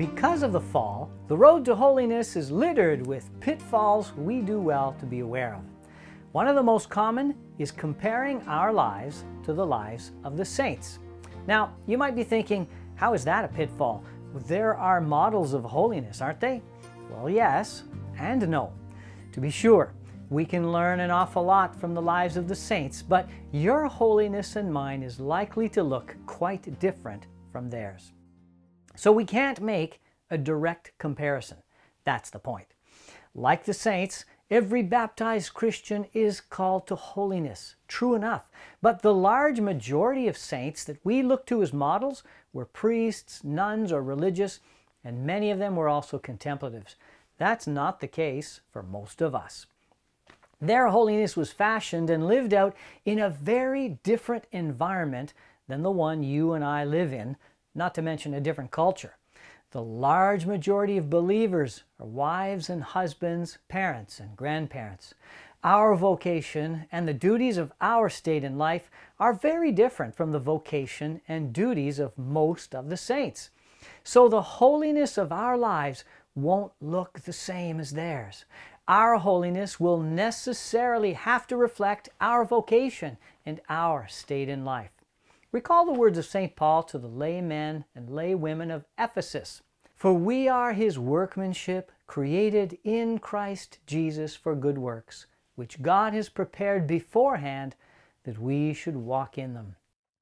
Because of the fall, the road to holiness is littered with pitfalls we do well to be aware of. One of the most common is comparing our lives to the lives of the saints. Now, you might be thinking, how is that a pitfall? There are models of holiness, aren't they? Well, yes and no. To be sure, we can learn an awful lot from the lives of the saints, but your holiness and mine is likely to look quite different from theirs. So we can't make a direct comparison. That's the point. Like the saints, every baptized Christian is called to holiness. True enough. But the large majority of saints that we look to as models were priests, nuns, or religious, and many of them were also contemplatives. That's not the case for most of us. Their holiness was fashioned and lived out in a very different environment than the one you and I live in, not to mention a different culture. The large majority of believers are wives and husbands, parents and grandparents. Our vocation and the duties of our state in life are very different from the vocation and duties of most of the saints. So the holiness of our lives won't look the same as theirs. Our holiness will necessarily have to reflect our vocation and our state in life. Recall the words of St. Paul to the laymen and laywomen of Ephesus. For we are his workmanship, created in Christ Jesus for good works, which God has prepared beforehand that we should walk in them.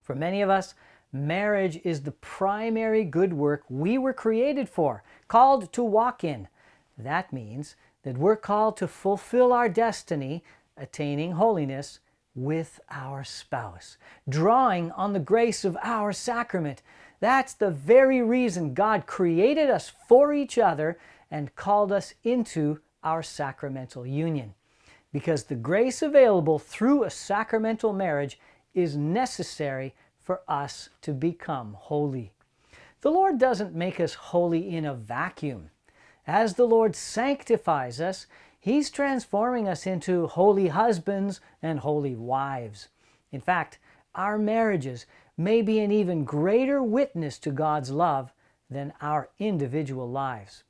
For many of us, marriage is the primary good work we were created for, called to walk in. That means that we're called to fulfill our destiny, attaining holiness, with our spouse, drawing on the grace of our sacrament. That's the very reason God created us for each other and called us into our sacramental union. Because the grace available through a sacramental marriage is necessary for us to become holy. The Lord doesn't make us holy in a vacuum. As the Lord sanctifies us, He's transforming us into holy husbands and holy wives. In fact, our marriages may be an even greater witness to God's love than our individual lives.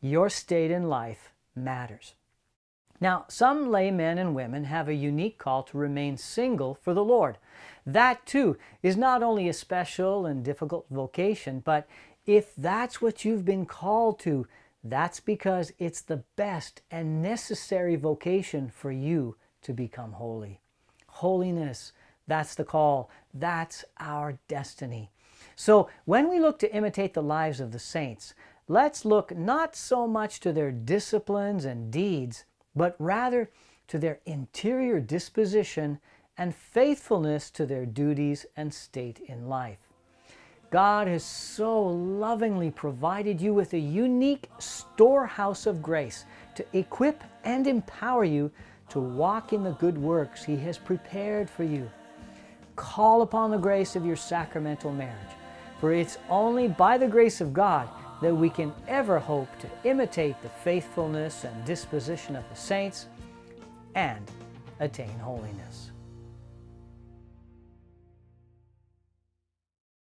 Your state in life matters. Now, some laymen and women have a unique call to remain single for the Lord. That, too, is not only a special and difficult vocation, but if that's what you've been called to, that's because it's the best and necessary vocation for you to become holy. Holiness, that's the call. That's our destiny. So when we look to imitate the lives of the saints, let's look not so much to their disciplines and deeds, but rather to their interior disposition and faithfulness to their duties and state in life. God has so lovingly provided you with a unique storehouse of grace to equip and empower you to walk in the good works He has prepared for you. Call upon the grace of your sacramental marriage, for it's only by the grace of God that we can ever hope to imitate the faithfulness and disposition of the saints and attain holiness.